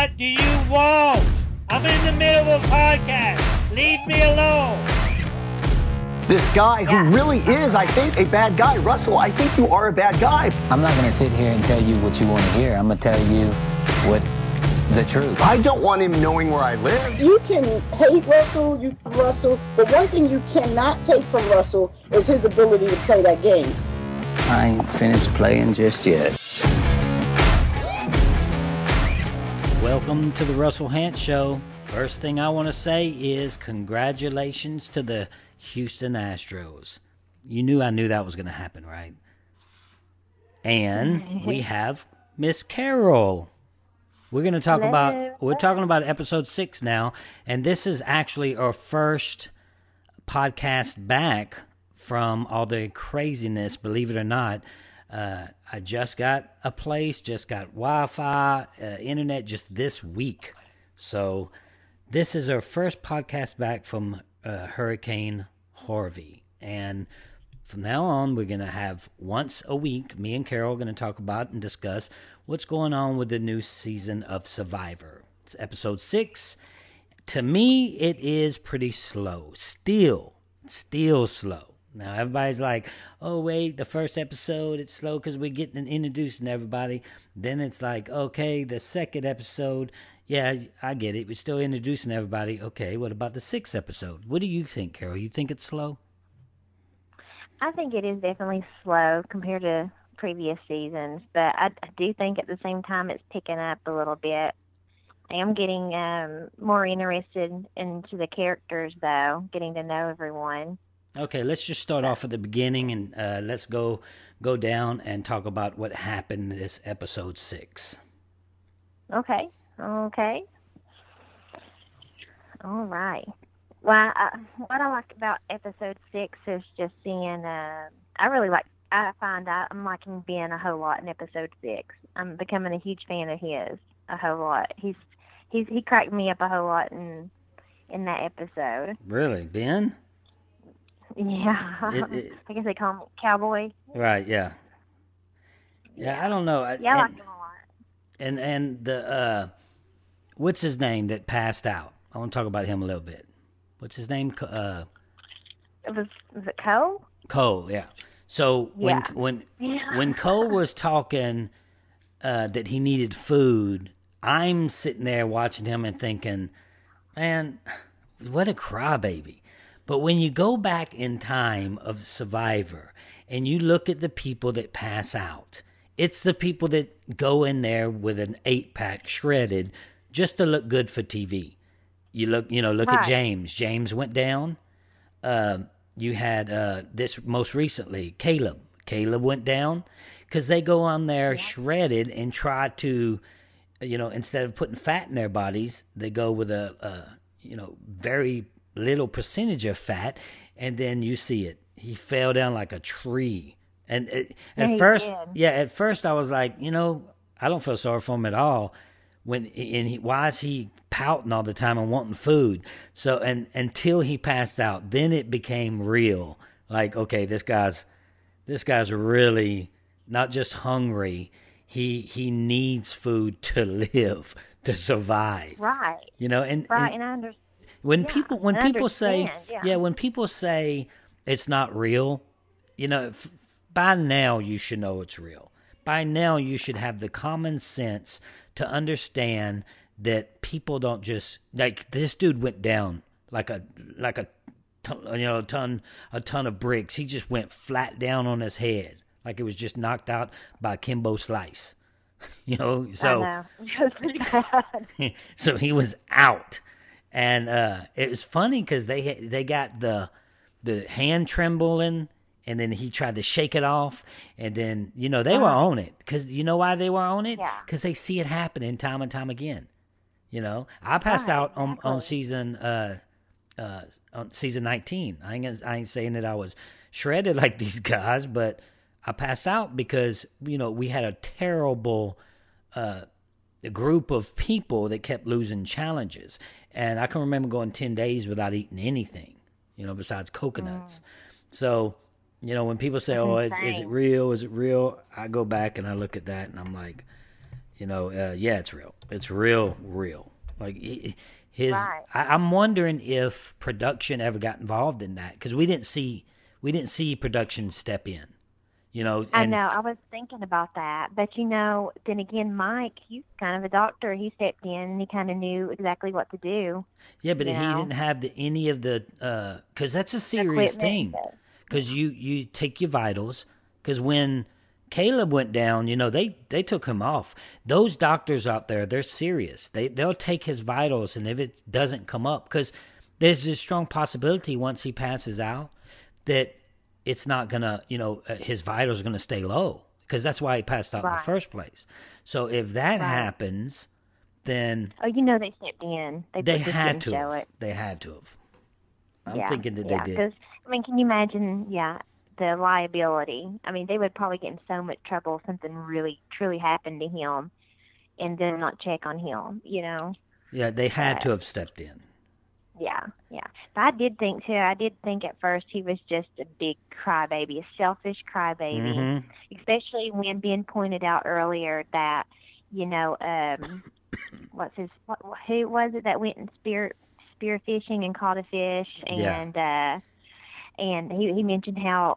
What do you want? I'm in the middle of a podcast. Leave me alone. This guy who really is, I think, a bad guy. Russell, I think you are a bad guy. I'm not going to sit here and tell you what you want to hear. I'm going to tell you what the truth. I don't want him knowing where I live. You can hate Russell, but one thing you cannot take from Russell is his ability to play that game. I ain't finished playing just yet. Welcome to the Russell Hant Show. First thing I want to say is congratulations to the Houston Astros. You knew I knew that was going to happen, right? And we have Miss Karyl. We're going to talk we're talking about episode 6 now, and this is actually our first podcast back from all the craziness, believe it or not. I just got a place, just got Wi-Fi, internet just this week. So this is our first podcast back from Hurricane Harvey. And from now on, we're going to have once a week, me and Karyl are going to talk about and discuss what's going on with the new season of Survivor. It's episode 6. To me, it is pretty slow. Still slow. Now, everybody's like, oh, wait, the first episode, it's slow because we're getting introducing everybody. Then it's like, okay, the second episode, yeah, I get it. We're still introducing everybody. Okay, what about the 6th episode? What do you think, Karyl? You think it's slow? I think it is definitely slow compared to previous seasons, but I do think at the same time it's picking up a little bit. I am getting more interested into the characters, though, getting to know everyone. Okay, let's just start off at the beginning and let's go down and talk about what happened in this episode 6. Okay. All right. Well, what I like about episode 6 is just seeing. I find I'm liking Ben a whole lot in episode 6. I'm becoming a huge fan of his a whole lot. He cracked me up a whole lot in that episode. Really, Ben? Yeah, I guess they call him Cowboy. Right, yeah. I don't know. I like him a lot. And the, what's his name that passed out? I want to talk about him a little bit. What's his name? Was it Cole? Cole, yeah. So when Cole was talking that he needed food, I'm sitting there watching him and thinking, man, what a crybaby. But when you go back in time of Survivor and you look at the people that pass out, it's the people that go in there with an 8-pack shredded just to look good for TV. You look right. At James. James went down. You had this most recently, Caleb. Caleb went down because they go on there shredded and try to, instead of putting fat in their bodies, they go with a very little percentage of fat, and then you see it. He fell down like a tree. And at first I was like, I don't feel sorry for him at all. Why is he pouting all the time and wanting food? So until he passed out, then it became real. Like, okay, this guy's really not just hungry. He needs food to live, to survive. Right. And and I understand. When people say it's not real, by now you should know it's real. By now you should have the common sense to understand that people don't just, like, this dude went down like a ton of bricks. He just went flat down on his head like it was just knocked out by Kimbo Slice. So I know. It was pretty bad. So he was out. And it was funny because they got the hand trembling, and then he tried to shake it off, and then they were on it because you know why they were on it? Because they see it happening time and time again. I passed out on season on season 19. I ain't saying that I was shredded like these guys, but I passed out because we had a terrible group of people that kept losing challenges. And I can remember going 10 days without eating anything, besides coconuts. So, when people say, is it real? Is it real? I go back and I look at that and I'm like, Yeah, it's real. It's real. Like his, Right. I'm wondering if production ever got involved in that, because we didn't see production step in. I know. I was thinking about that. But, then again, Mike, he's kind of a doctor. He stepped in and he kind of knew exactly what to do. Yeah, but he didn't have any of the, because that's a serious thing. Because you take your vitals. Because when Caleb went down, they took him off. Those doctors out there, they're serious. They'll take his vitals, and if it doesn't come up, because there's a strong possibility once he passes out that it's not gonna, his vitals are gonna stay low, because that's why he passed out in the first place. So if that happens, then they stepped in. They had to have. They had to have. I'm thinking that they did. Because can you imagine? Yeah, the liability. They would probably get in so much trouble if something really truly happened to him, and then not check on him. Yeah, they had to have stepped in. Yeah. But I did think at first he was just a big crybaby, a selfish crybaby. Mm-hmm. Especially when Ben pointed out earlier that, who was it that went and spear fishing and caught a fish, and he mentioned how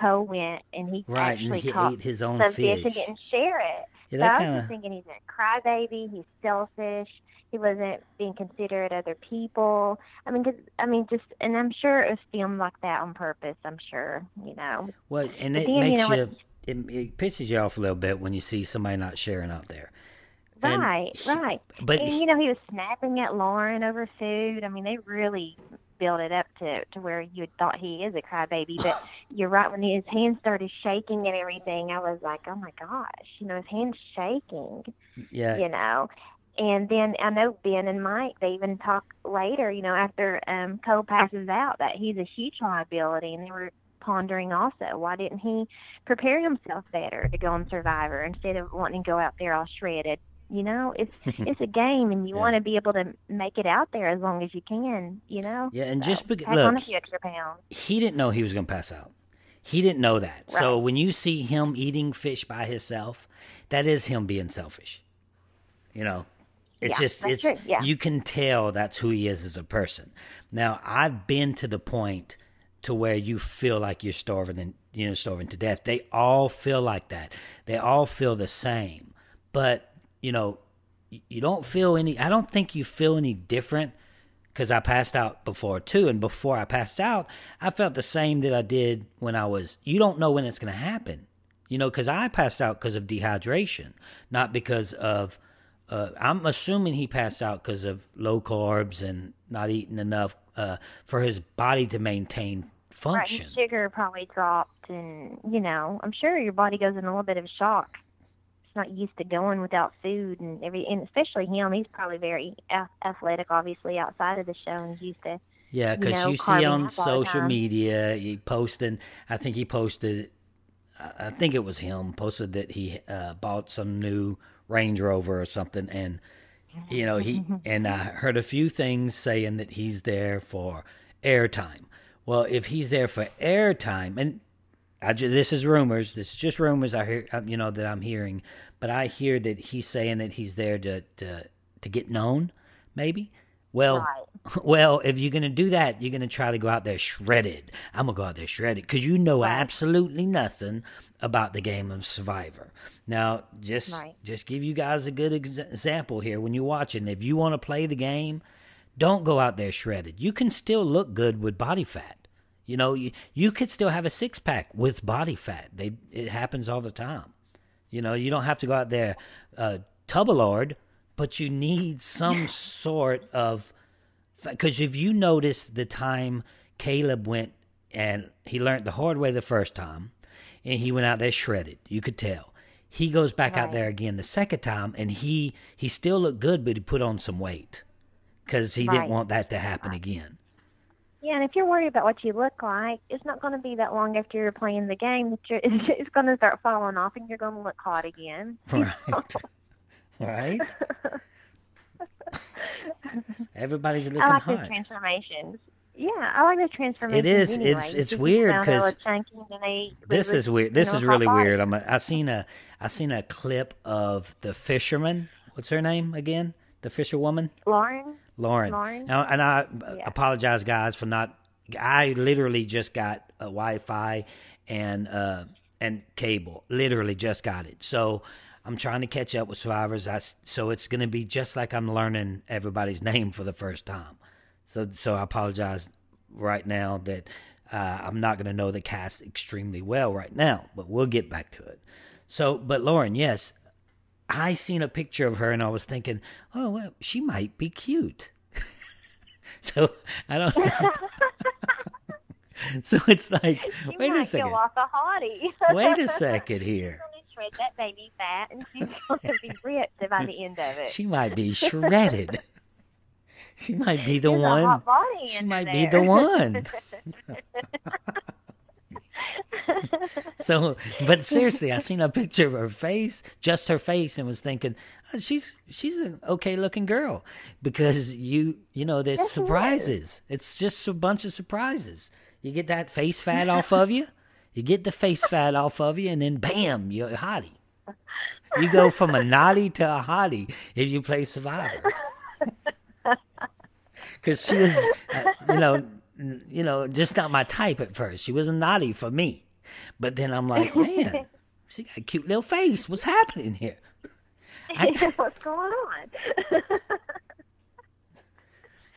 Cole went and he actually caught ate his own some fish and didn't share it. Yeah, so I was just thinking he's a crybaby, he's selfish. He wasn't being considerate of other people. And I'm sure it was filmed like that on purpose. I'm sure, Well, and it makes it pisses you off a little bit when you see somebody not sharing out there. Right. But and, he was snapping at Lauren over food. They really built it up to where you thought he is a crybaby. But you're right, when his hands started shaking and everything, I was like, oh my gosh, his hands shaking. Yeah. And then I know Ben and Mike, they even talk later, after Cole passes out, that he's a huge liability. And they were pondering also, why didn't he prepare himself better to go on Survivor instead of wanting to go out there all shredded? It's a game, and you want to be able to make it out there as long as you can, Yeah, and just because, on a few extra pounds. He didn't know he was going to pass out. He didn't know that. Right. So when you see him eating fish by himself, that is him being selfish. It's true. You can tell that's who he is as a person. Now, I've been to the point to where you feel like you're starving to death. They all feel like that. They all feel the same. But, you don't feel I don't think you feel any different, because I passed out before too. And before I passed out, I felt the same that I did when you don't know when it's going to happen, because I passed out because of dehydration, not because of, I'm assuming he passed out because of low carbs and not eating enough for his body to maintain function. Right, sugar probably dropped, and I'm sure your body goes in a little bit of shock. It's not used to going without food and and especially him. He's probably very athletic, obviously, outside of the show, and he's used to. Yeah, because you see on social media, I think it was him posted that he bought some new Range Rover or something, and and I heard a few things saying that he's there for airtime. Well, if he's there for airtime, and this is rumors, this is just rumors I hear, that I'm hearing, but I hear that he's saying that he's there to get known, maybe. Well, well, if you're gonna do that, you're gonna try to go out there shredded. I'm gonna go out there shredded because absolutely nothing about the game of Survivor. Now, just give you guys a good example here when you're watching. If you want to play the game, don't go out there shredded. You can still look good with body fat. You could still have a six-pack with body fat. It happens all the time. You don't have to go out there tubbalard, but you need some sort of, because if you notice the time Caleb went and he learned the hard way the first time, and he went out there shredded, you could tell. He goes back out there again the second time, and he still looked good, but he put on some weight because he didn't want that to happen again. Yeah, and if you're worried about what you look like, it's not going to be that long after you're playing the game that it's going to start falling off, and you're going to look hot again. Right. Everybody's looking hot. hot. Those transformations. Yeah, I like the transformation. It is. Anyway. It's weird because this is weird. This is really weird. I seen a clip of the fisherman. What's her name again? The fisherwoman. Lauren. Now, and I apologize, guys, for not. I literally just got a Wi-Fi and cable. Literally just got it. So I'm trying to catch up with Survivors. So it's going to be just like I'm learning everybody's name for the first time. So I apologize right now that I'm not going to know the cast extremely well right now, but we'll get back to it. So, but Lauren, yes, I seen a picture of her and I was thinking, oh, well, she might be cute. So I don't know. So it's like, wait a second. Off a hottie. Wait a second here. She's going to shred that baby fat and she's going to be ripped by the end of it. She might be shredded. She might be the one. A hot body she might be the one. So, but seriously, I seen a picture of her face, just her face, and was thinking, oh, she's an okay looking girl, because you know there's surprises. It's just a bunch of surprises. You get that face fat off of you, and then bam, you're a hottie. You go from a naughty to a hottie if you play Survivor. Because she was, just not my type at first. She was a naughty for me. But then I'm like, man, she got a cute little face. What's happening here? What's going on?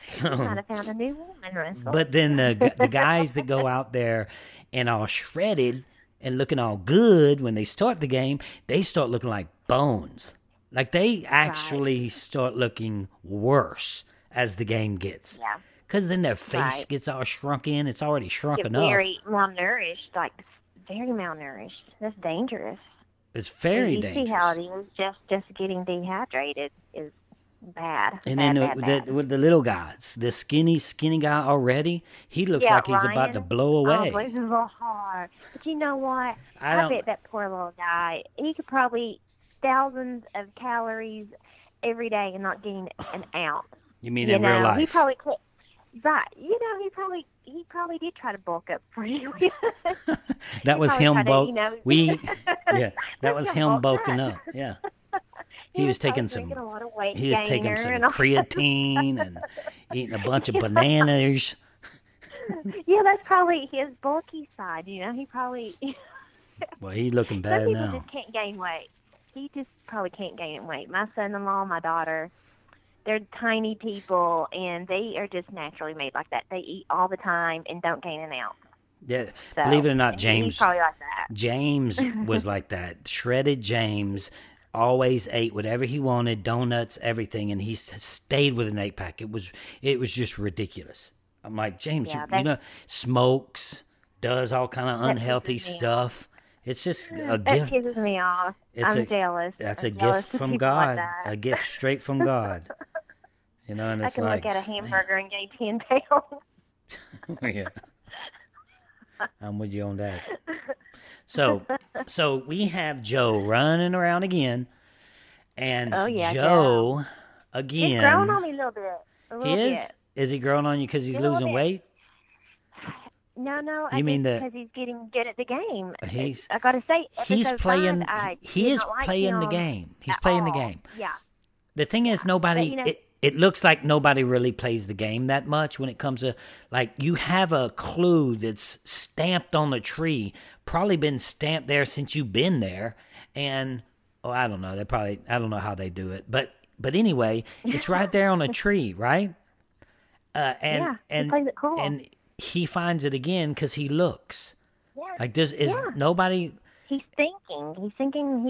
So, you might have found a new woman, Russell. But then the guys that go out there and are shredded and looking all good when they start the game, they start looking like bones. Like they actually start looking worse as the game gets. Yeah. Because then their face gets all shrunk in. It's already shrunk enough. Very malnourished, very malnourished. That's dangerous. It's very dangerous. You see how it is. Just getting dehydrated is bad. And bad, then with the little guys, the skinny guy already, he looks like he's Ryan, about to blow away. Oh, it's a little hard. But you know what? I bet that poor little guy, he could probably thousands of calories every day and not gain an ounce. You mean in real life? He probably could. Right. He probably did try to bulk up for you. That was him bulk. That was him bulking up. Yeah. He was taking some creatine and eating a bunch of bananas. Yeah, that's probably his bulky side. He probably. Well, he's looking bad some now. People just can't gain weight. He just probably can't gain weight. My son-in-law, my daughter, they're tiny people, and they are just naturally made like that. They eat all the time and don't gain an ounce. Yeah, so, believe it or not, James. He's probably like that. James was like that. Shredded James always ate whatever he wanted, donuts, everything, and he stayed with an 8-pack. It was just ridiculous. I'm like, James, smokes, does all kind of unhealthy stuff. It's just a gift. That pisses me off. I'm jealous. That's a gift from God. A gift straight from God. And it's I can look at a hamburger and gain 10 pounds. Yeah. I'm with you on that. So we have Joe running around again. And Joe, again. He's growing on me a little bit. He is? Is he growing on you because he's losing weight? No. You mean because he's getting good at the game. I gotta say, he's playing. He is playing the game. He's playing the game. Yeah. The thing is, nobody. It looks like nobody really plays the game that much when it comes to you have a clue that's stamped on the tree, probably been stamped there since you've been there, and I don't know. I don't know how they do it, but anyway, it's right there on a tree, right? He plays it cool. And he finds it again because he looks. Yeah. Nobody. He's thinking.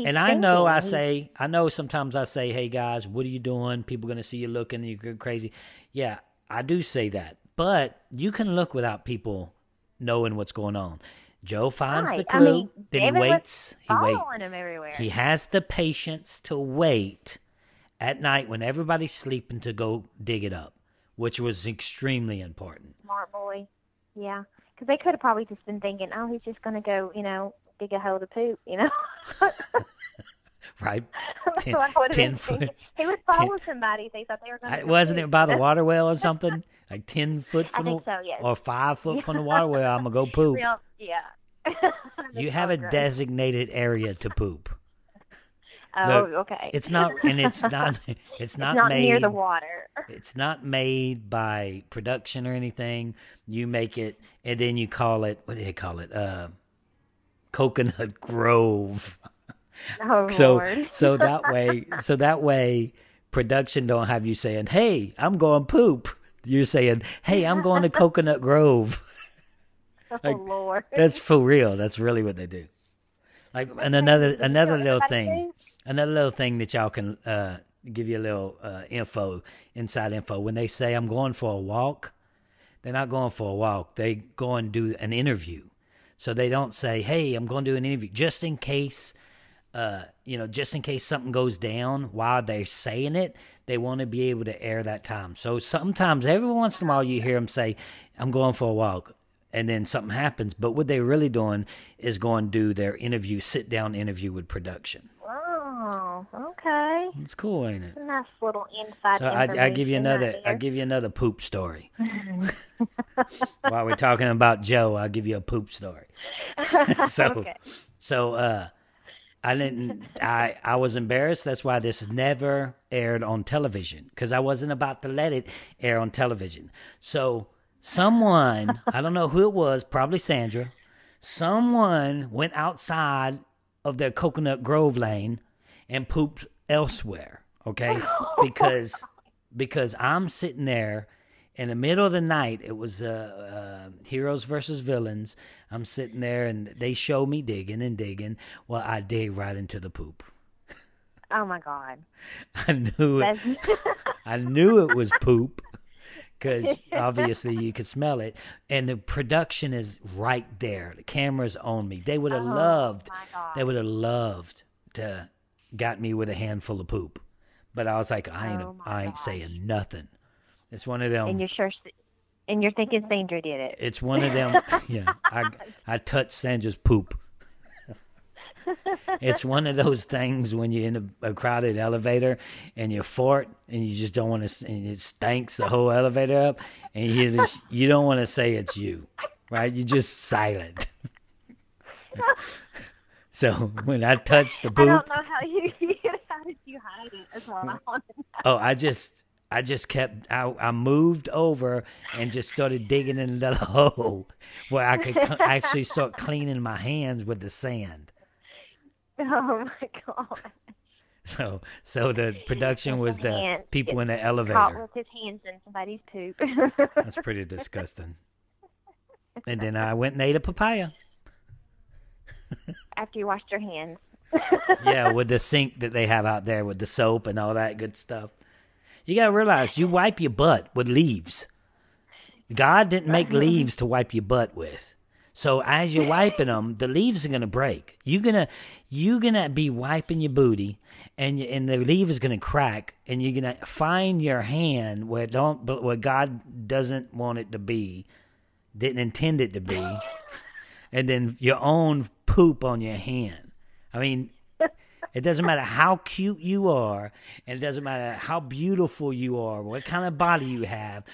And I know sometimes I say, hey guys, what are you doing? People are going to see you looking, you're crazy. Yeah, I do say that. But you can look without people knowing what's going on. Joe finds the clue, then he waits. Him everywhere. He has the patience to wait at night when everybody's sleeping to go dig it up, which was extremely important. Smart boy. Yeah. Because they could have probably just been thinking, oh, he's just going to go, dig a hole to poop, Right. 10 foot. He was following somebody. They thought they were going to. Wasn't it by the water well or something? Like 10 foot from I think so, yes. or 5 foot from the water well. I'm gonna go poop. Real, yeah. You have a designated area to poop. Oh, Look, okay. It's not, and it's not. It's not made near the water. It's not made by production or anything. You make it, and then you call it. What do they call it? Coconut Grove. Oh, Lord. so that way, production don't have you saying, "Hey, I'm going poop." You're saying, "Hey, I'm going to Coconut Grove." Like, oh, Lord. That's for real. That's really what they do. Like, and another little thing that y'all can give you a little inside info. When they say I'm going for a walk, they're not going for a walk. They go and do an interview. So they don't say, "Hey, I'm going to do an interview," just in case. Just in case something goes down while they're saying it, they want to be able to air that time. So sometimes, every once in a while, you hear them say, "I'm going for a walk," and then something happens. But what they're really doing is going to do their interview, sit-down interview with production. Oh, okay. It's cool, ain't it? A nice little inside So I give you another poop story. While we're talking about Joe, I'll give you a poop story. Okay. I was embarrassed. That's why this never aired on television, because I wasn't about to let it air on television. So someone, I don't know who it was, probably Sandra, someone went outside of their Coconut Grove lane and pooped elsewhere, okay? Because I'm sitting there in the middle of the night. It was Heroes versus Villains. I'm sitting there, and they show me digging. Well, I dig right into the poop. Oh, my God. I knew it was poop, because obviously you could smell it. And the production is right there. The camera's on me. They would have loved to got me with a handful of poop. But I was like, I ain't saying nothing. It's one of them. And you're thinking Sandra did it. It's one of them. Yeah, I touched Sandra's poop. It's one of those things when you're in a crowded elevator and you fart and you just don't want to, and it stinks the whole elevator up, and you don't want to say it's you, right? You're just silent. So when I touched the poop, I don't know how did you hide it? That's all I want to know. Oh, I just kept, I moved over and just started digging in another hole where I could actually start cleaning my hands with the sand. Oh, my God. So the production was the people in the elevator. Caught with his hands in somebody's poop. That's pretty disgusting. And then I went and ate a papaya. After you washed your hands. Yeah, with the sink that they have out there with the soap and all that good stuff. You got to realize, you wipe your butt with leaves. God didn't make leaves to wipe your butt with. So as you're wiping them, the leaves are going to break. You're gonna be wiping your booty, and the leaf is going to crack, and you're going to find your hand where God doesn't want it to be, didn't intend it to be, and then your own poop on your hand. I mean, it doesn't matter how cute you are, and it doesn't matter how beautiful you are, what kind of body you have.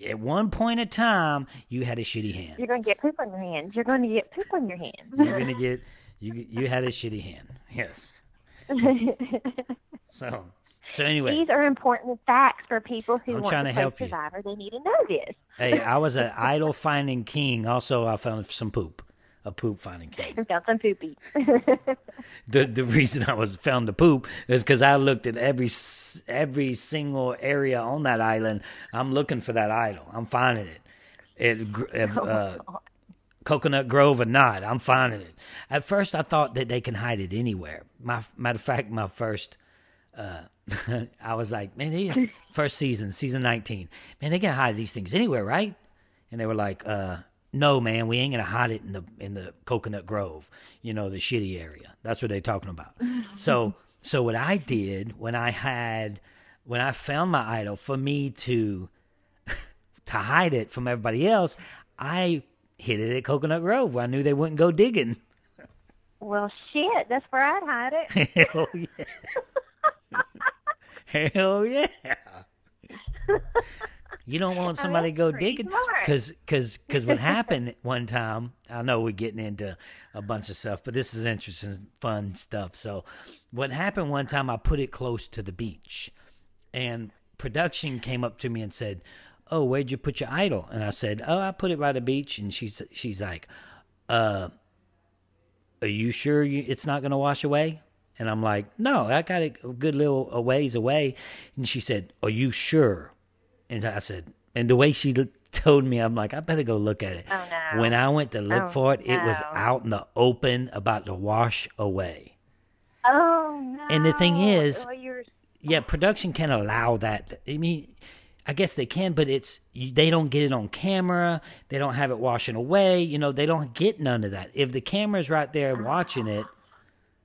At one point in time, you had a shitty hand. You're going to get poop on your hands. You're going to get poop on your hands. You're going to get, you had a shitty hand. Yes. So anyway. These are important facts for people who want to play Survivor. They need to know this. Hey, I was an idol finding king. Also, I found some poop. A poop finding king. I found some poopy. The reason I found the poop is because I looked at every single area on that island. I'm looking for that idol. I'm finding it. Coconut Grove or not, I'm finding it. At first, I thought that they can hide it anywhere. Matter of fact, my first, I was like, man, first season 19, man, they can hide these things anywhere, right? And they were like, no, man, we ain't gonna hide it in the Coconut Grove, the shitty area. That's what they're talking about. So what I did when I found my idol, for me to hide it from everybody else, I hid it at Coconut Grove where I knew they wouldn't go digging. Well, shit, that's where I'd hide it. Hell yeah. Hell yeah. You don't want somebody to go digging, because what happened one time, I know we're getting into a bunch of stuff, but this is interesting, fun stuff. So what happened one time, I put it close to the beach, and production came up to me and said, "Oh, where'd you put your idol?" And I said, "Oh, I put it by the beach." And she's like, "Are you sure it's not going to wash away?" And I'm like, "No, I got it a good little a ways away." And she said, "Are you sure?" And I said, and the way she told me, I'm like, I better go look at it. Oh, no. When I went to look for it, it was out in the open, about to wash away. Oh, no. And the thing is, yeah, production can't allow that. I mean, I guess they can, but they don't get it on camera. They don't have it washing away. You know, they don't get none of that. If the camera's right there watching it,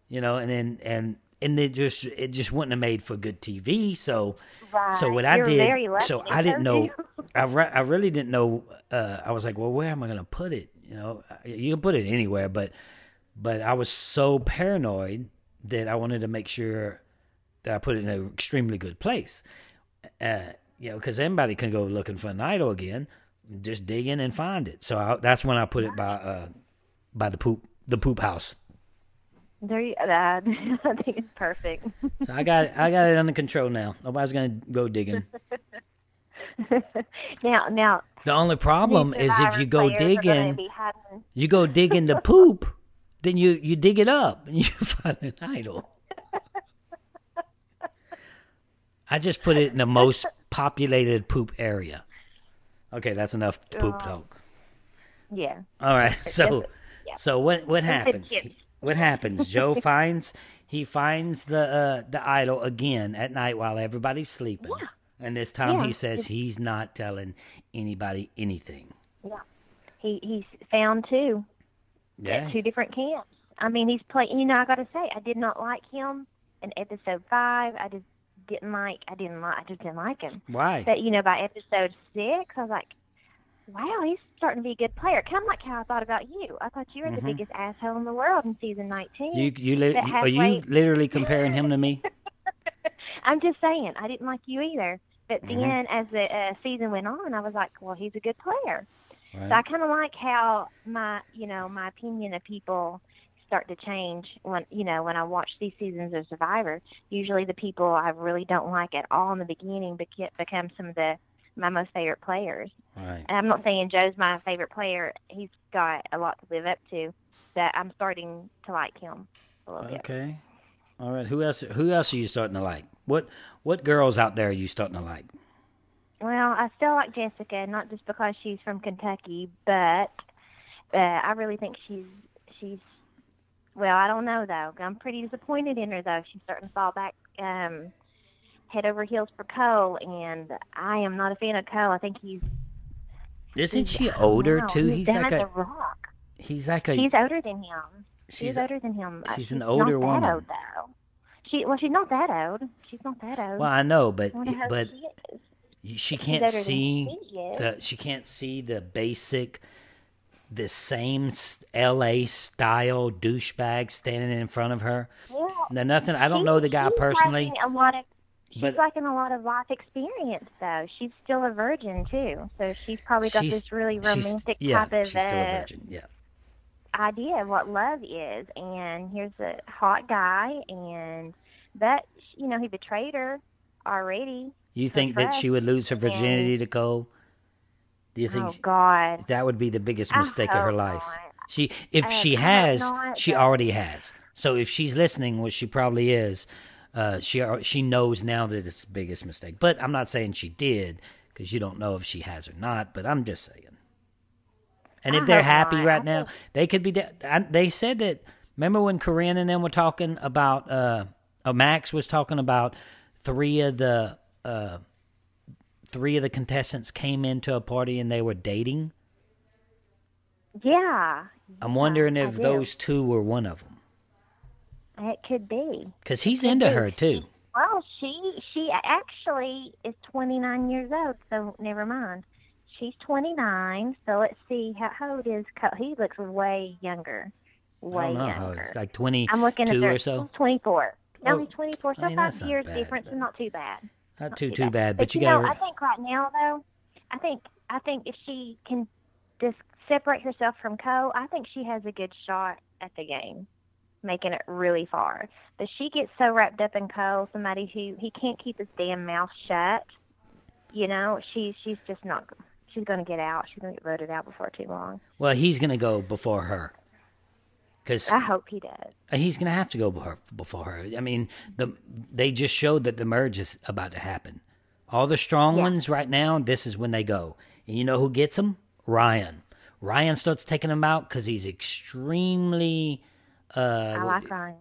you know, and it just wouldn't have made for good TV. So, right. So what I did, so I didn't know, I really didn't know. I was like, well, where am I going to put it? You know, you can put it anywhere, but I was so paranoid that I wanted to make sure that I put it in an extremely good place. You know, because anybody can go looking for an idol again, just dig in and find it. So that's when I put it by the poop house. There you I think it's perfect. So I got it under control now. Nobody's gonna go digging. Now. The only problem is if you go digging, the poop, then you dig it up and you find an idol. I just put it in the most populated poop area. Okay, that's enough poop talk. Yeah. All right. So what happens? What happens? Joe finds the idol again at night while everybody's sleeping, and this time he says he's not telling anybody anything. Yeah, he's found two. Yeah, at two different camps. I mean, he's playing. You know, I got to say, I did not like him in episode 5. I just didn't like him. Why? But you know, by episode 6, I was like, wow, he's starting to be a good player. Kind of like how I thought about you. I thought you were the biggest asshole in the world in season 19. Are you literally comparing him to me? I'm just saying, I didn't like you either. But then as the season went on, I was like, well, he's a good player. Right. So I kind of like how my opinion of people start to change when I watch these seasons of Survivor. Usually the people I really don't like at all in the beginning become some of my most favorite players. Right. And I'm not saying Joe's my favorite player. He's got a lot to live up to, but I'm starting to like him a little bit. Okay. All right. Who else are you starting to like? What girls out there are you starting to like? Well, I still like Jessica, not just because she's from Kentucky, but I really think she's well, I don't know, though. I'm pretty disappointed in her, though. She's starting to fall back head over heels for Cole, and I am not a fan of Cole. I think Isn't she older, too? He's like a rock. He's older than him. She's older than him. She's an older woman. Not that old, though. She's not that old. She's not that old. Well, I know, but she can't see the basic, the same LA style douchebag standing in front of her. Well, now, nothing. I don't know the guy personally. She's lacking a lot of life experience, though. She's still a virgin too, so she's probably got this really romantic type of she's still a virgin. Yeah. idea of what love is. And here's a hot guy, but he betrayed her already. You think that she would lose her virginity to Cole? Do you think? Oh God, that would be the biggest mistake of her life. Not. She already has. So if she's listening, which she probably is, she knows now that it's the biggest mistake. But I'm not saying she did, because you don't know if she has or not. But I'm just saying. And if they're happy right now, they could be. They said that. Remember when Corinne and them were talking about? Max was talking about three of the contestants came into a party and they were dating. Yeah. I'm wondering if those two were one of them. It could be. Because he's into her, too. Well, she actually is 29 years old, so never mind. She's 29, so let's see. How old is Cole? He looks way younger. Way younger. Like 22 I'm looking at or so? 24. No, he's 24. So that's 5 years not bad, difference is not too bad. Not too bad. But you know, got. I think right now though, I think if she can just separate herself from Cole, I think she has a good shot at the game, making it really far. But she gets so wrapped up in Cole, somebody who he can't keep his damn mouth shut. You know, she's just not. She's going to get out. She's going to get voted out before too long. Well, he's going to go before her. Cause I hope he does. He's going to have to go before her. I mean, they just showed that the merge is about to happen. All the strong ones right now, this is when they go. And you know who gets them? Ryan. Ryan starts taking them out because he's extremely... I like Ryan.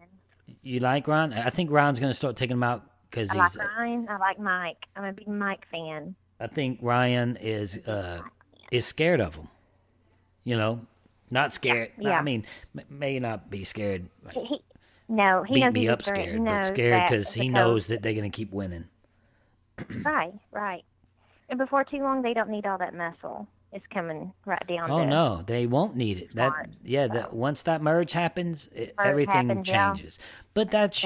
You like Ryan? I think Ryan's going to start taking them out because he's... I like Ryan. I like Mike. I'm a big Mike fan. I think Ryan is scared of him. You know? Not scared. Yeah. I mean, may not be scared. He knows beat me up scared, but scared because he knows that they're going to keep winning. Right. And before too long, they don't need all that muscle. It's coming right down. Oh no, they won't need it. Once that merge happens, everything changes. Yeah. But that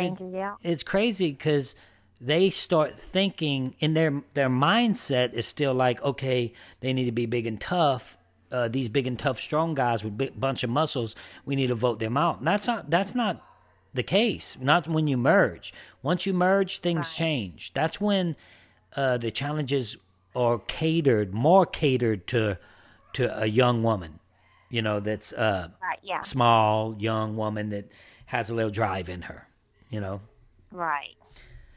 it's crazy because they start thinking in their mindset is still like, okay, they need to be big and tough. These big and tough, strong guys with a bunch of muscles, we need to vote them out. And that's not the case. Not when you merge. Once you merge, things change. That's when the challenges are more catered to a young woman. You know, that's small, young woman that has a little drive in her. You know. Right.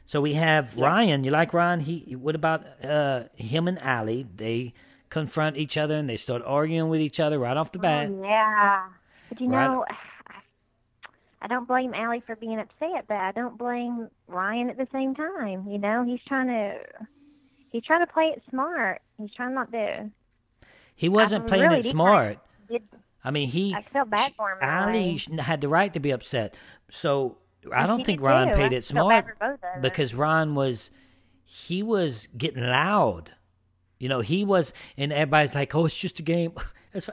So we have Ryan. You like Ryan? What about him and Allie? They confront each other and they start arguing with each other right off the bat. Yeah. But you know, I don't blame Allie for being upset, but I don't blame Ryan at the same time. You know, he's trying to play it smart. He's trying not to. He wasn't playing it smart. I mean, I felt bad for him. Allie had the right to be upset. So I don't think Ryan played it smart because Ryan was getting loud. You know, and everybody's like, oh, it's just a game.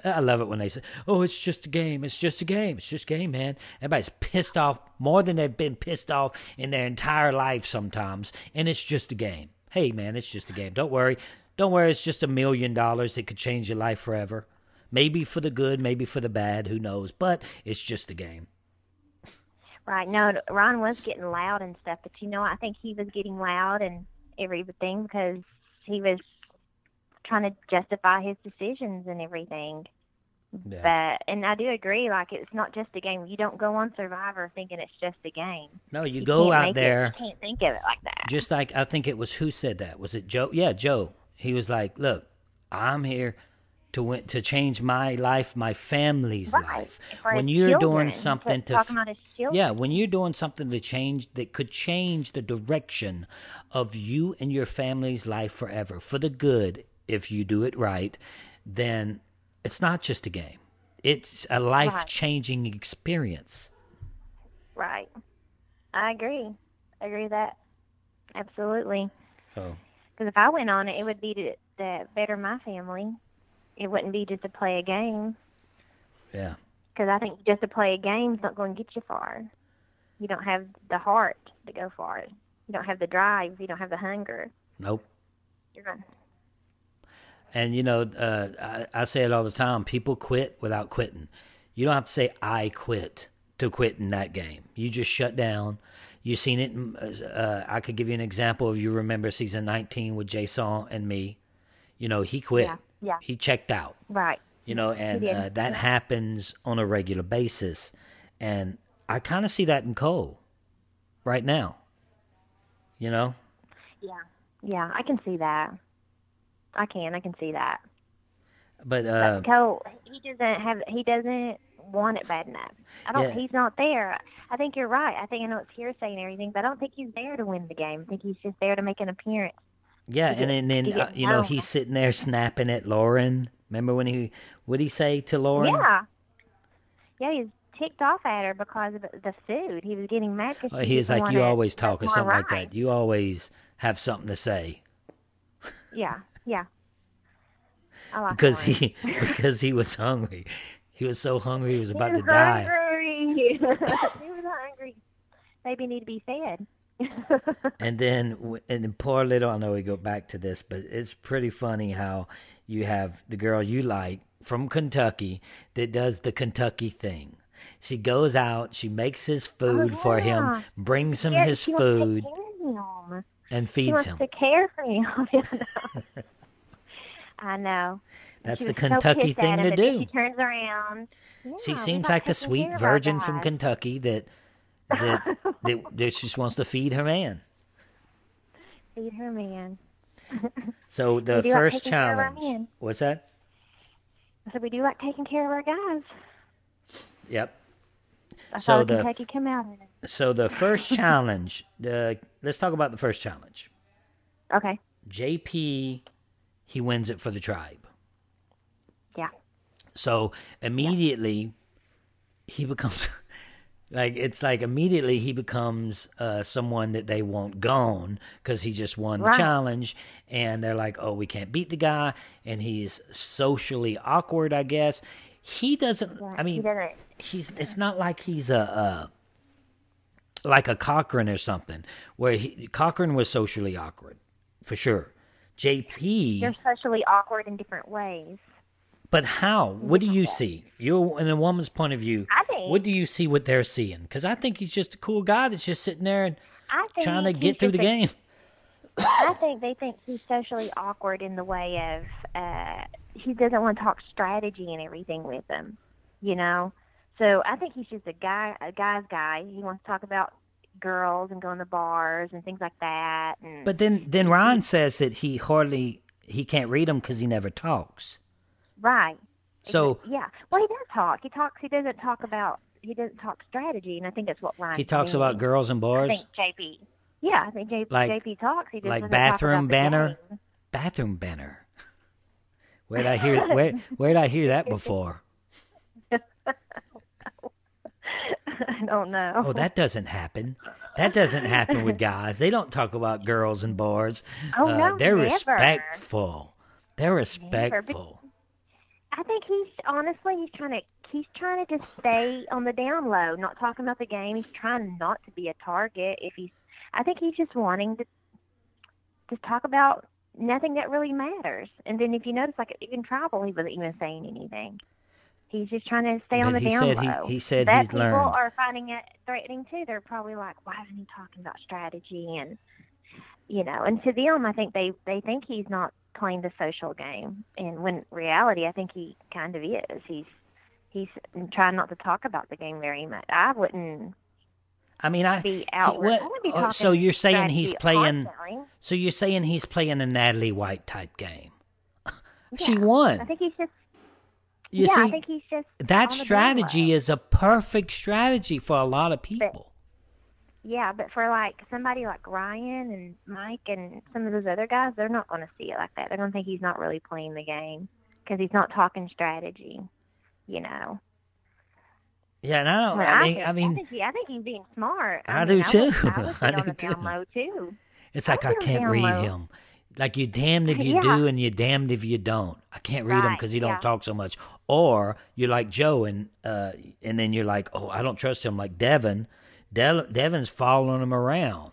I love it when they say, oh, it's just a game. It's just a game. It's just a game, man. Everybody's pissed off more than they've been pissed off in their entire life sometimes. And it's just a game. Hey, man, it's just a game. Don't worry. It's just $1 million that could change your life forever. Maybe for the good, maybe for the bad. Who knows? But it's just a game. Right. No, Ron was getting loud and stuff. But, you know, I think he was getting loud and everything because he was trying to justify his decisions and everything. Yeah. And I do agree, like, it's not just a game. You don't go on Survivor thinking it's just a game. No, you go out there. You can't think of it like that. Just like, I think it was, who said that? Was it Joe? Yeah, Joe. He was like, look, I'm here to change my life, my family's life. When you're doing something when you're doing something that could change the direction of you and your family's life forever, for the good, if you do it right, then it's not just a game. It's a life-changing experience. Right. I agree. I agree with that. Absolutely. So, because if I went on it, it would be to better my family. It wouldn't be just to play a game. Yeah. Because I think just to play a game is not going to get you far. You don't have the heart to go far. You don't have the drive. You don't have the hunger. Nope. You're going. And, you know, I say it all the time. People quit without quitting. You don't have to say, I quit, to quit in that game. You just shut down. You've seen it. I could give you an example. If you remember season 19 with Jason and me. You know, he quit. Yeah. He checked out. Right. You know, and that happens on a regular basis. And I kind of see that in Cole right now. You know? Yeah, I can see that. I can see that. But Cole, he doesn't want it bad enough. He's not there. I think you're right. I know it's hearsay and everything, but I don't think he's there to win the game. I think he's just there to make an appearance. Yeah, and then you know, he's sitting there snapping at Lauren. Remember when what'd he say to Lauren? Yeah, he's ticked off at her because of the food. He was getting mad because he was like, you always talk or something like that. You always have something to say. Yeah. I like because he was hungry. He was so hungry he was about to die. He was hungry. Baby need to be fed. And then poor little, I know we go back to this, but it's pretty funny how you have the girl you like from Kentucky that does the Kentucky thing. She goes out, she makes his food for him, brings him his food, and feeds him. She wants to care for him. I know. That's the Kentucky thing to do. She turns around. She seems like the sweet virgin from Kentucky that she just wants to feed her man. Feed her man. So the first challenge. What's that? So we do like taking care of our guys. Yep. I saw Kentucky come out in it. So the first challenge. Let's talk about the first challenge. Okay. JP, he wins it for the tribe. Yeah. So immediately he becomes immediately he becomes someone that they want gone because he just won the challenge, and they're like, oh, we can't beat the guy, and he's socially awkward, I guess. He doesn't. I mean, it's not like he's like a Cochran or something, where Cochran was socially awkward for sure. JP, they're socially awkward in different ways. But how? What do you see? You're in a woman's point of view. What do you see what they're seeing? Because I think he's just a cool guy that's just sitting there and trying to get through the game. I think they think he's socially awkward in the way of he doesn't want to talk strategy and everything with them, you know? So I think he's just a guy's guy. He wants to talk about girls and going to bars and things like that. And but then Ryan says that he can't read them because he never talks. Right. So yeah. Well, he does talk. He doesn't talk strategy, and I think that's what Ryan. He talks about girls and bars. I think JP. Yeah, I think JP talks. He just like doesn't bathroom talk about banner. Bathroom banner. Where'd I hear that before? I don't know. Oh, that doesn't happen. That doesn't happen with guys. They don't talk about girls and bars. Oh, no, they're never. respectful. They're respectful. I think he's trying to just stay on the down low, not talking about the game. He's trying not to be a target. I think he's just wanting to talk about nothing that really matters. And then if you notice, like even Tribal, he wasn't even saying anything. He's just trying to stay on the down low. He said that he's learned. People are finding it threatening too. They're probably like, why isn't he talking about strategy? And and to them, I think they think he's not playing the social game. And when in reality, I think he kind of is. He's trying not to talk about the game very much. I wouldn't. I mean, be outward. So you're saying he's playing? Constantly. So you're saying he's playing a Natalie White type game? She won. I think he's just. I think he's just. That strategy is a perfect strategy for a lot of people. But for like somebody like Ryan and Mike and some of those other guys, they're not going to see it like that. They're going to think he's not really playing the game because he's not talking strategy. Yeah, and I think he's being smart. I do too. I do too. Down low too. It's like I can't read him. Like you're damned if you do and you're damned if you don't. I can't read him because he don't talk so much. Or you're like Joe and then you're like, oh, I don't trust him. Like Devin. Devin's following him around.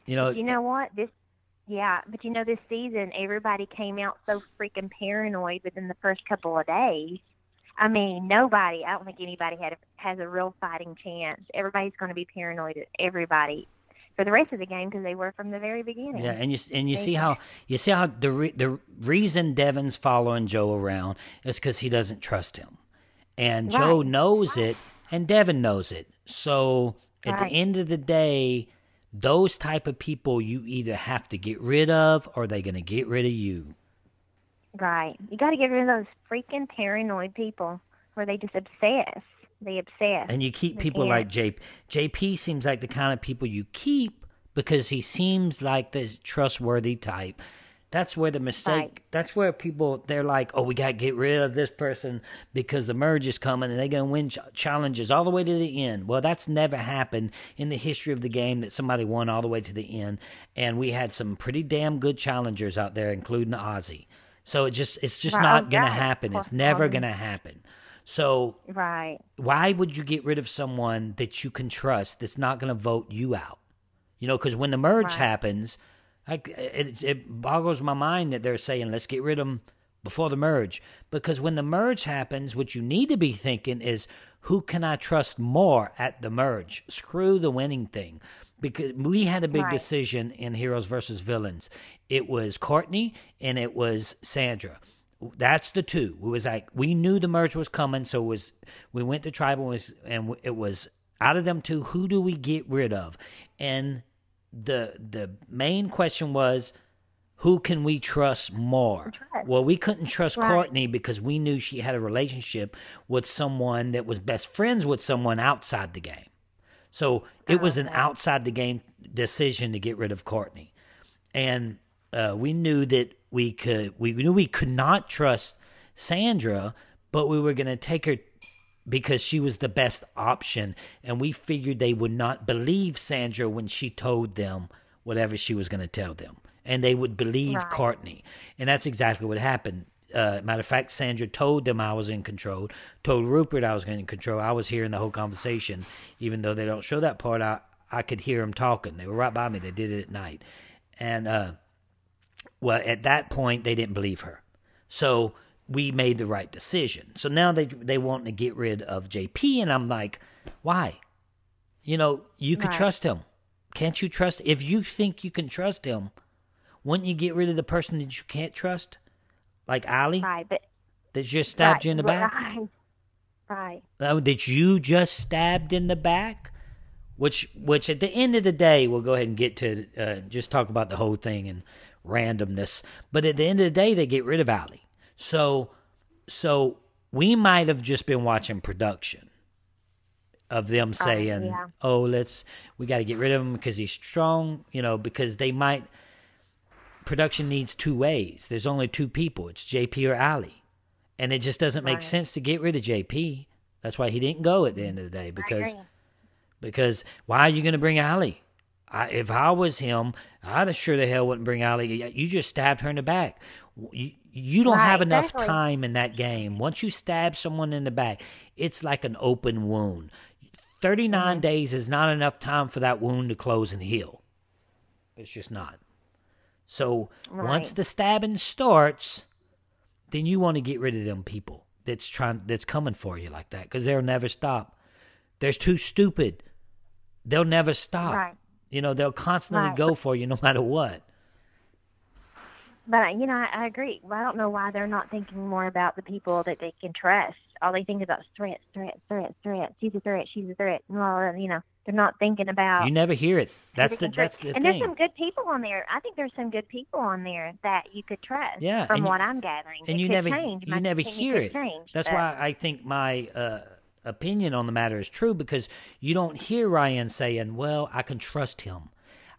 But you know what? This season everybody came out so freaking paranoid within the first couple of days. I mean, I don't think anybody has a real fighting chance. Everybody's going to be paranoid at everybody for the rest of the game because they were from the very beginning. Yeah, and you see how the reason Devin's following Joe around is because he doesn't trust him, and Joe knows it, and Devin knows it. So at the end of the day, those type of people you either have to get rid of, or they're going to get rid of you. Right. You got to get rid of those freaking paranoid people where they just obsess. They obsess. And you keep people like JP. JP seems like the kind of people you keep because he seems like the trustworthy type. That's where the mistake, that's where people, they're like, oh, we got to get rid of this person because the merge is coming and they're going to win challenges all the way to the end. Well, that's never happened in the history of the game that somebody won all the way to the end. And we had some pretty damn good challengers out there, including Ozzy. So it's just not going to happen. It's never going to happen. So right. why would you get rid of someone that you can trust that's not going to vote you out? You know, because when the merge happens, it boggles my mind that they're saying, let's get rid of them before the merge. Because when the merge happens, what you need to be thinking is, who can I trust more at the merge? Screw the winning thing. Because we had a big decision in Heroes versus Villains. It was Courtney and it was Sandra. That's the two. It was like, we knew the merge was coming, so we went to Tribal, and it was, out of them two, who do we get rid of? And the main question was, who can we trust more? Well, we couldn't trust Courtney because we knew she had a relationship with someone that was best friends with someone outside the game. So it was an outside the game decision to get rid of Courtney. And we knew that we could not trust Sandra, but we were going to take her because she was the best option. And we figured they would not believe Sandra when she told them whatever she was going to tell them. And they would believe Courtney. And that's exactly what happened. Matter of fact, Sandra told them I was in control, told Rupert I was in control. I was hearing the whole conversation. Even though they don't show that part, I could hear them talking. They were right by me. They did it at night. And, well, at that point, they didn't believe her. So we made the right decision. So now they want to get rid of JP, and I'm like, why? You know, you could trust him. Can't you trust? If you think you can trust him, wouldn't you get rid of the person that you can't trust? Like Ali? Right, but that just stabbed you in the back? Right. Oh, that you just stabbed in the back? Which at the end of the day, we'll go ahead and get to just talk about the whole thing and randomness. But at the end of the day, they get rid of Ali. So we might have just been watching production of them saying, we got to get rid of him because he's strong, you know, because they might. Production needs two ways. There's only two people. It's JP or Ali. And it just doesn't make sense to get rid of JP. That's why he didn't go at the end of the day. Because why are you going to bring Ali? If I was him, I'd sure the hell wouldn't bring Ali. You just stabbed her in the back. You don't have enough time in that game. Once you stab someone in the back, it's like an open wound. 39 days is not enough time for that wound to close and heal. It's just not. So once the stabbing starts, then you want to get rid of them people that's coming for you like that, because they'll never stop. They're too stupid. They'll never stop. Right. You know, they'll constantly go for you no matter what. But, you know, I agree. Well, I don't know why they're not thinking more about the people that they can trust. All they think about is threats. She's a threat. Well, you know, they're not thinking about. You never hear it. That's the and thing. There's some good people on there. I think there's some good people on there that you could trust. Yeah, from what I'm gathering. And you never hear it. That's why I think my opinion on the matter is true, because you don't hear Ryan saying, "Well, I can trust him.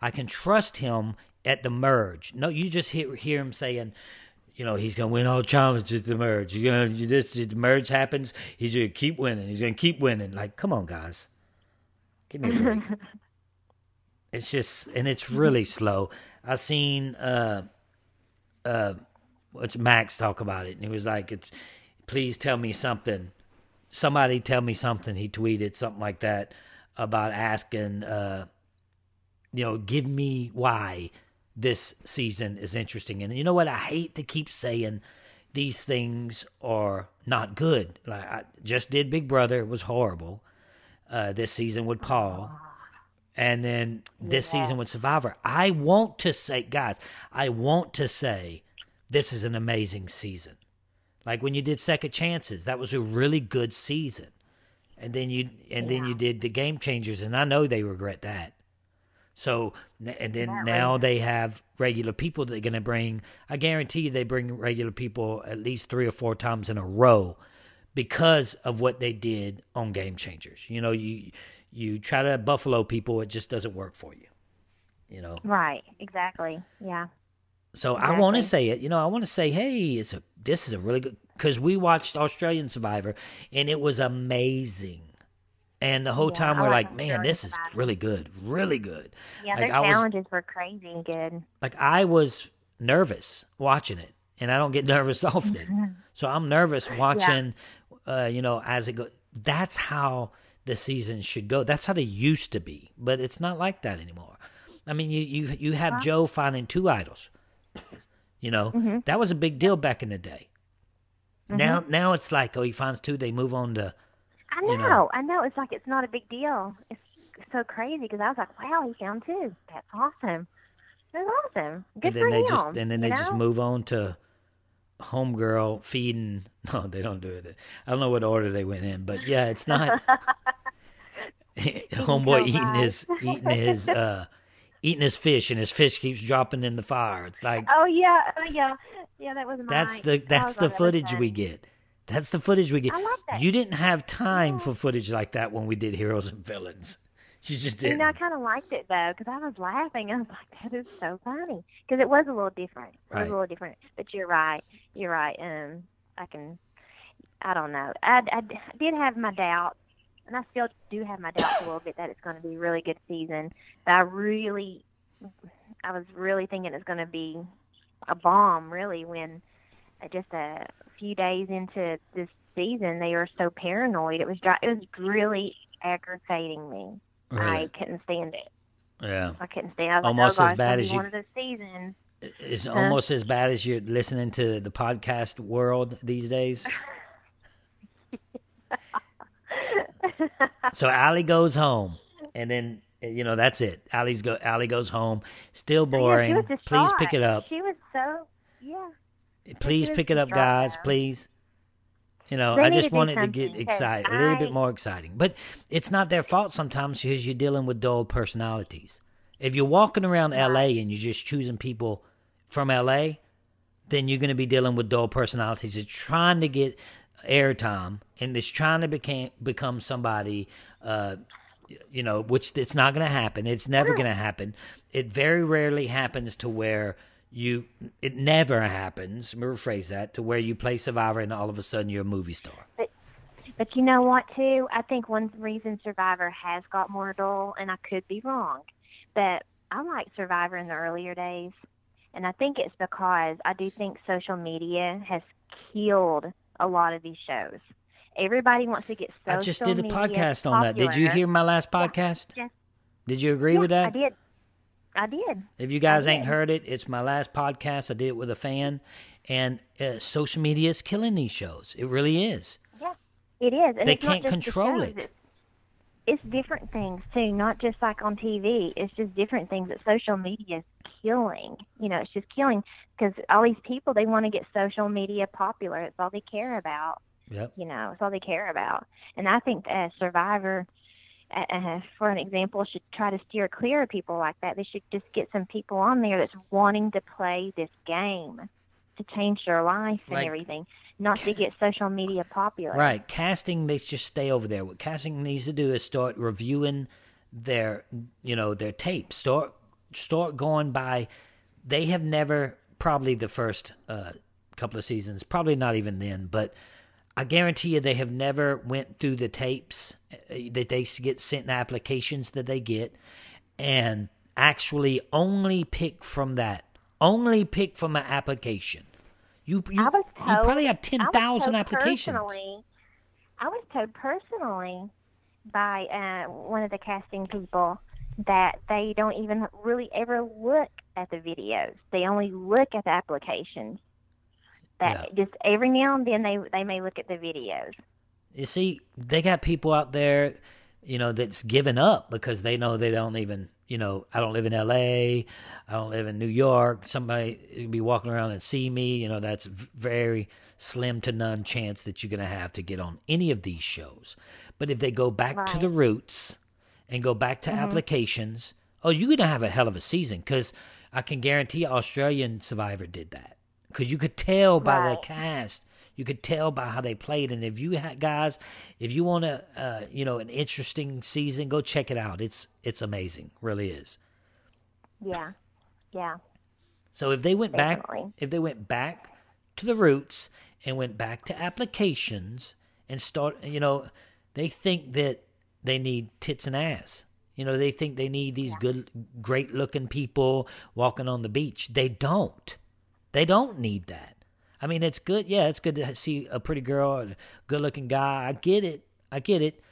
I can trust him at the merge." No, you just hear him saying, you know, he's going to win all challenges at the merge. The merge happens, he's going to keep winning. He's going to keep winning. Like, come on, guys. Give me a break. It's just, and it's really slow. I seen Max talk about it, and he was like, please tell me something. Somebody tell me something. He tweeted something like that about asking, give me why this season is interesting. And you know what? I hate to keep saying these things are not good. Like, I just did Big Brother. It was horrible. This season with Paul. And then this season with Survivor. I want to say this is an amazing season. Like when you did Second Chances, that was a really good season. And then you did the Game Changers, and I know they regret that. So, and then now they have regular people that they're going to bring. I guarantee you they bring regular people at least 3 or 4 times in a row because of what they did on Game Changers. You know, you try to buffalo people, it just doesn't work for you. You know? Right, exactly, yeah. So exactly. I want to say it. You know, I want to say, hey, this is a really good, because we watched Australian Survivor, and it was amazing. And the whole time we're like, man, this is really good, really good. Yeah, their challenges were crazy good. Like, I was nervous watching it, and I don't get nervous often. So I'm nervous watching as it goes. That's how the season should go. That's how they used to be, but it's not like that anymore. I mean, you have Joe finding 2 idols. That was a big deal back in the day. Now it's like, he finds 2, they move on to. I know. It's like it's not a big deal. It's so crazy because I was like, wow, he found 2. That's awesome. That's awesome. Good for him. They just move on to homegirl feeding. No, they don't do it. I don't know what order they went in, but yeah, it's not. Homeboy eating his fish, and his fish keeps dropping in the fire. It's like, yeah. That was that's the footage we get. That's the footage we get. I like that. You didn't have time for footage like that when we did Heroes and Villains. You just didn't. I kind of liked it though because I was laughing. I was like, that is so funny because it was a little different. It was a little different. But you're right. I don't know. I did have my doubts. And I still do have my doubts a little bit that it's going to be a really good season. But I was really thinking it's going to be a bomb, really, when just a few days into this season, they were so paranoid. It was really aggravating me. Really? I couldn't stand it. Yeah. I couldn't stand it. I was almost like, as bad as one of those seasons. It's almost as bad as you're listening to the podcast world these days. So Allie goes home, and then that's it. Allie goes home. Still boring. Yeah, please pick it up. She was so Please pick it up, guys. Please. I just wanted to get excited, a little bit more exciting. But it's not their fault sometimes because you're dealing with dull personalities. If you're walking around L.A. and you're just choosing people from L.A., then you're going to be dealing with dull personalities. It's trying to get airtime, and it's trying to become somebody, which it's not going to happen. It's never going to happen. It very rarely happens to where it never happens, let me rephrase that, to where you play Survivor and all of a sudden you're a movie star. But you know what, too? I think one reason Survivor has got more dull, and I could be wrong, but I liked Survivor in the earlier days, and I think it's because I do think social media has killed a lot of these shows. Everybody wants to get social media. I just did a podcast on that. Did you hear my last podcast? Yeah. Did you agree with that? I did. If you guys ain't heard it, it's my last podcast. I did it with a fan. And social media is killing these shows. It really is. Yeah, it is. And they can't control it. It's different things, too, not just like on TV. It's just different things that social media is killing. It's just killing because all these people, they want to get social media popular. It's all they care about. Yep. It's all they care about. And I think Survivor, for an example, should try to steer clear of people like that. They should just get some people on there that's wanting to play this game to change their life and everything, not to get social media popular. Right. Casting, they just stay over there. What casting needs to do is start reviewing their tapes. Start going by. They have never, probably the first couple of seasons, probably not even then, but I guarantee you they have never went through the tapes that they get sent in applications that they get and actually only pick from that. Only pick from an application. You probably have 10,000 applications. I was told personally by one of the casting people that they don't even really ever look at the videos. They only look at the applications. Just every now and then they may look at the videos. You see, they got people out there, that's given up because they know they don't even, I don't live in L.A., I don't live in New York. Somebody will be walking around and see me. That's very slim to none chance that you're going to have to get on any of these shows. But if they go back to the roots and go back to applications, you're going to have a hell of a season because I can guarantee Australian Survivor did that. Because you could tell by the cast, you could tell by how they played. And if you guys, if you want an interesting season, go check it out. It's amazing, really is. Yeah. So if they went back to the roots and went back to applications and start, they think that they need tits and ass. They think they need these good, great looking people walking on the beach. They don't. They don't need that. I mean, it's good. Yeah, it's good to see a pretty girl and a good-looking guy. I get it.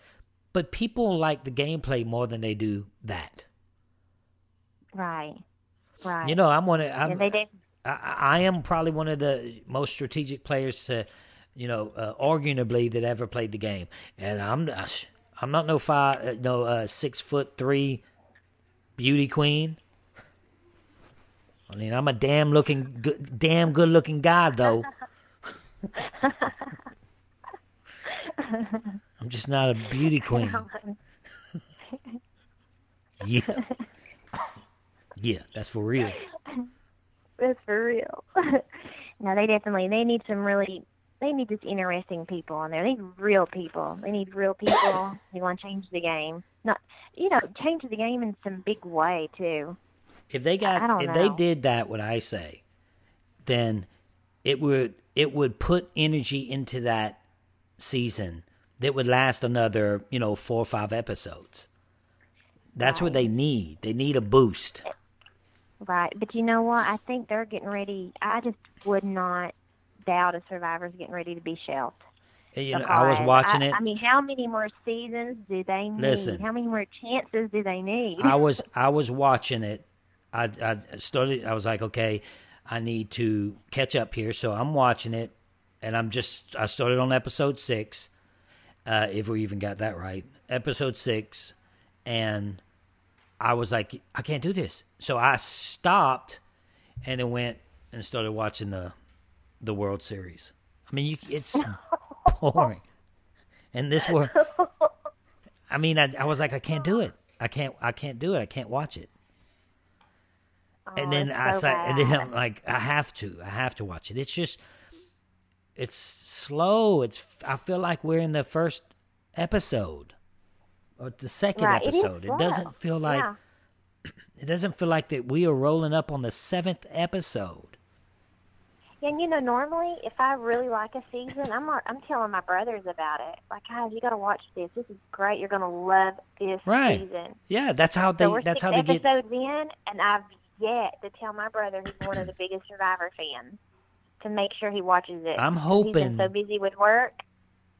But people like the gameplay more than they do that. Right. You know, I am probably one of the most strategic players to, arguably that ever played the game. And I'm not no 6'3" beauty queen. I mean, I'm a damn good looking guy though. I'm just not a beauty queen. Yeah. Yeah, that's for real. That's for real. No, they need just interesting people on there. They need real people. They need real people who want to change the game. Not, change the game in some big way too. If they did that, what I say, then it would put energy into that season that would last another, 4 or 5 episodes. That's what they need. They need a boost. Right. But you know what? I think they're getting ready. I just would not doubt a Survivor's getting ready to be shelved. I was watching it. I mean, how many more seasons do they need? Listen, how many more chances do they need? I was watching it. I was like, okay, I need to catch up here. So I'm watching it, and I started on episode 6, if we even got that right. Episode 6, and I was like, I can't do this. So I stopped and then went and started watching the World Series. I mean, it's boring. And this world, I mean, I was like, I can't do it. I can't do it. I can't watch it. And then I'm like, I have to watch it. It's slow. I feel like we're in the first episode or the second episode. It doesn't feel like that we are rolling up on the 7th episode. Yeah, and normally if I really like a season, I'm telling my brothers about it. Like, guys, you got to watch this. This is great. You're going to love this season. Yeah, that's how they get episodes in, and I've yet to tell my brother, who's one of the biggest Survivor fans, to make sure he watches it. I'm hoping. He's been so busy with work,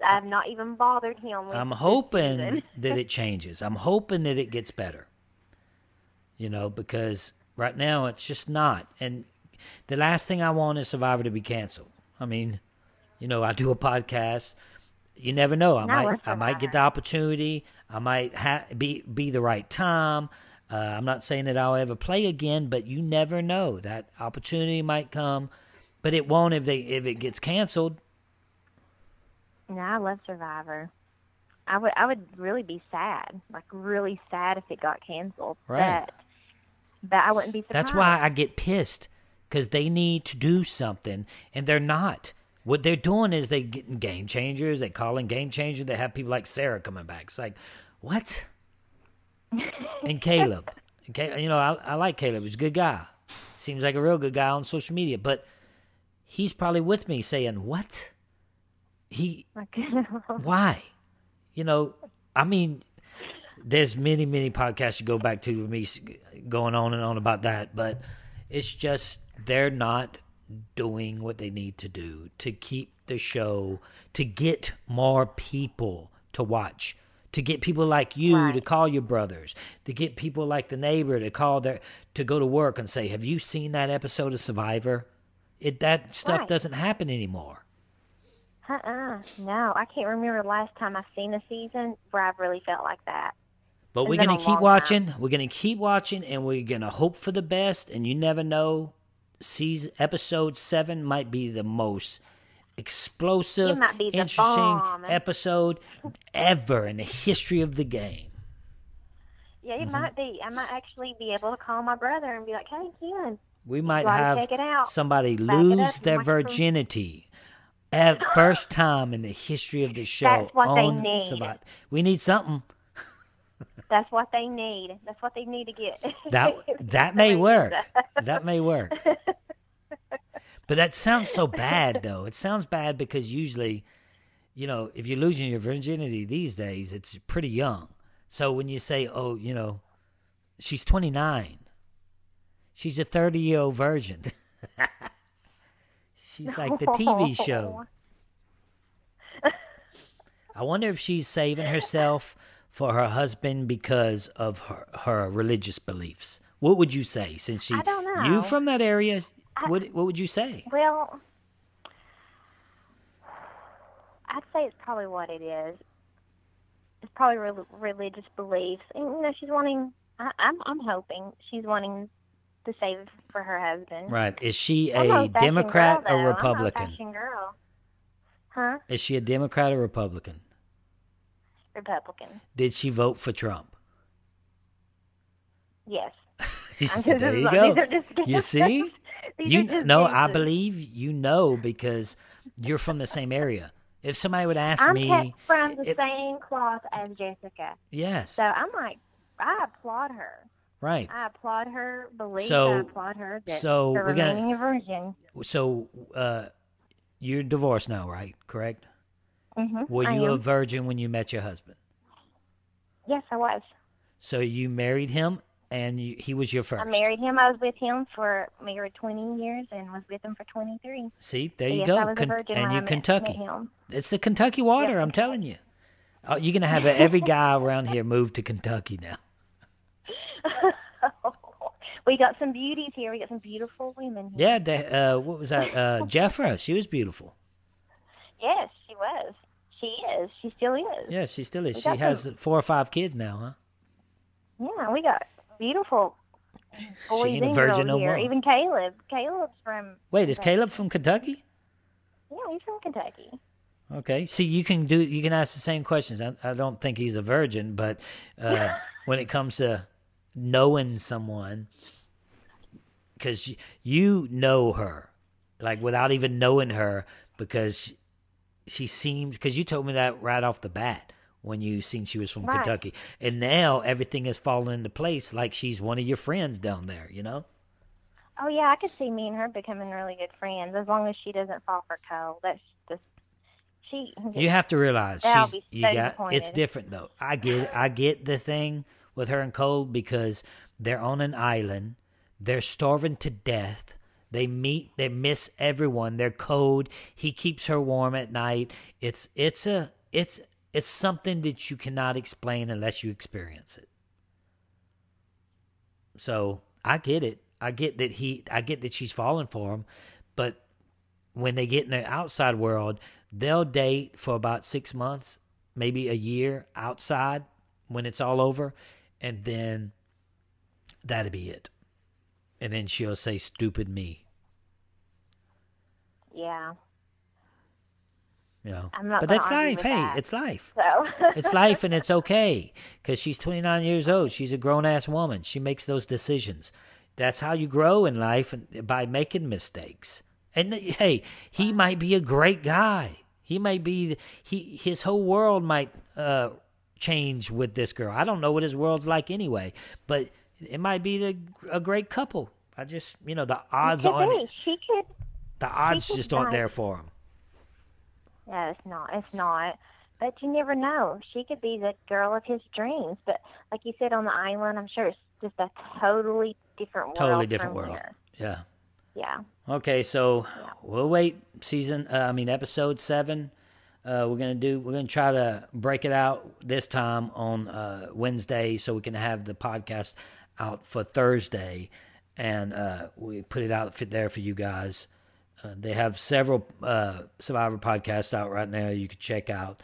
I've not even bothered him with I'm hoping that it changes. I'm hoping that it gets better. Because right now it's just not. And the last thing I want is Survivor to be canceled. I mean, I do a podcast. You never know. I might get the opportunity. I might be the right time. I'm not saying that I'll ever play again, but you never know. That opportunity might come, but it won't if it gets canceled. No, I love Survivor. I would really be sad, like really sad if it got canceled. Right. But I wouldn't be surprised. That's why I get pissed, because they need to do something, and they're not. What they're doing is they getting game changers. They call in game changers. They have people like Sarah coming back. It's like, what? And Caleb. I like Caleb. He's a good guy. Seems like a real good guy on social media. But he's probably with me saying, what? Why? I mean, there's many, many podcasts you go back to with me going on and on about that. But it's just they're not doing what they need to do to keep the show, to get more people to watch. To get people like you to call your brothers, to get people like the neighbor to to go to work and say, have you seen that episode of Survivor? That stuff doesn't happen anymore. No, I can't remember the last time I've seen a season where I've really felt like that. But we're going to keep watching. We're going to keep watching, and we're going to hope for the best, and you never know. Episode 7 might be the most explosive, interesting episode ever in the history of the game. Yeah, it might be. I might actually be able to call my brother and be like, hey, Ken. We might have somebody lose their virginity at first time in the history of the show. That's what they need. Survivor. We need something. That's what they need. That's what they need to get. That may work. That may work. But that sounds so bad, though. It sounds bad because usually, if you're losing your virginity these days, it's pretty young. So when you say, she's 29, she's a 30-year-old virgin. She's like the TV show. I wonder if she's saving herself for her husband because of her religious beliefs. What would you say? Since I don't know. You from that area, what would you say? Well, I'd say it's probably what it is. It's probably religious beliefs. And, she's wanting, I'm hoping she's wanting to save for her husband. Right. Is she a Democrat or Republican? I'm a fashion girl. Huh? Is she a Democrat or Republican? Republican. Did she vote for Trump? Yes. There you go. You see? I believe you know because you're from the same area. If somebody would ask me... I'm from the same cloth as Jessica. Yes. So I'm like, I applaud her. Right. I applaud her belief. So, I applaud her that remaining a virgin. So you're divorced now, right? Correct? Mm-hmm. Were you a virgin when you met your husband? Yes, I was. So you married him, and he was your first. I married him. I was with him for 20 years and was with him for 23. See, there you go. I was a virgin and you're Kentucky. Met him. It's the Kentucky water, Yep. I'm telling you. Oh, you're going to have every guy around here move to Kentucky now. We got some beauties here. We got some beautiful women here. Yeah, what was that? Jeffra, she was beautiful. Yes, she was. She is. She still is. Yeah, she still is. She has 4 or 5 kids now, huh? Yeah, we got beautiful boys She ain't a and virgin girls no here. more. Even Caleb. Caleb's from... Wait, is Caleb from Kentucky? Yeah, he's from Kentucky. Okay. See, you can ask the same questions. I don't think he's a virgin, but when it comes to knowing someone, because you know her, like without even knowing her, because she seems, because you told me that right off the bat when you seen she was from Right. Kentucky, and now everything has fallen into place, like she's one of your friends down there, you know? Oh, yeah, I could see me and her becoming really good friends as long as she doesn't fall for Cole. That's just... You have to realize disappointed. it's different though. I get the thing with her and Cole because they're on an island, they're starving to death. They miss everyone. They're cold. He keeps her warm at night. It's something that you cannot explain unless you experience it. So I get it. I get that she's falling for him, but when they get in the outside world, they'll date for about 6 months, maybe a year outside when it's all over, and then that'll be it. And then she'll say, "Stupid me." Yeah. You know, I'm not but gonna that's argue life. with Hey, that. it's life. So. It's life, and it's okay because she's 29 years old. She's a grown-ass woman. She makes those decisions. That's how you grow in life, by making mistakes. And hey, he might be a great guy. He might be his whole world might change with this girl. I don't know what his world's like anyway, but it might be a great couple. I just, the odds aren't. The odds just aren't there for him. No, it's not. It's not. But you never know. She could be the girl of his dreams. But like you said, on the island, I'm sure it's just a totally different world. Totally different from world. here. Yeah. Yeah. Okay, so we'll wait. Episode 7. We're gonna try to break it out this time on Wednesday, so we can have the podcast out for Thursday, and we put it out there for you guys. They have several Survivor podcasts out right now you can check out,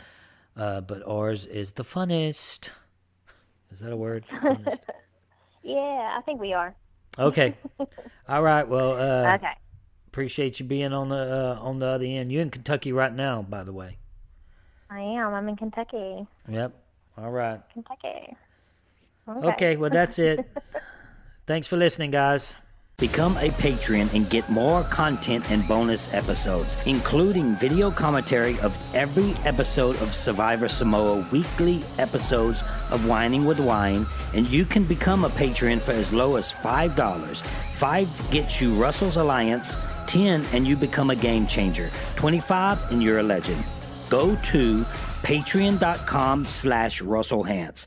but ours is the funnest. Is that a word? Funnest. Yeah, I think we are. Okay. All right. Well. Okay. Appreciate you being on the other end. You're in Kentucky right now, by the way. I am. I'm in Kentucky. Yep. All right. Kentucky. Okay. Well, that's it. Thanks for listening, guys. Become a patron and get more content and bonus episodes, including video commentary of every episode of Survivor Samoa, weekly episodes of Whining with Wine, and you can become a patron for as low as $5. $5 gets you Russell's Alliance, $10 and you become a game changer, $25 and you're a legend. Go to patreon.com/RussellHance.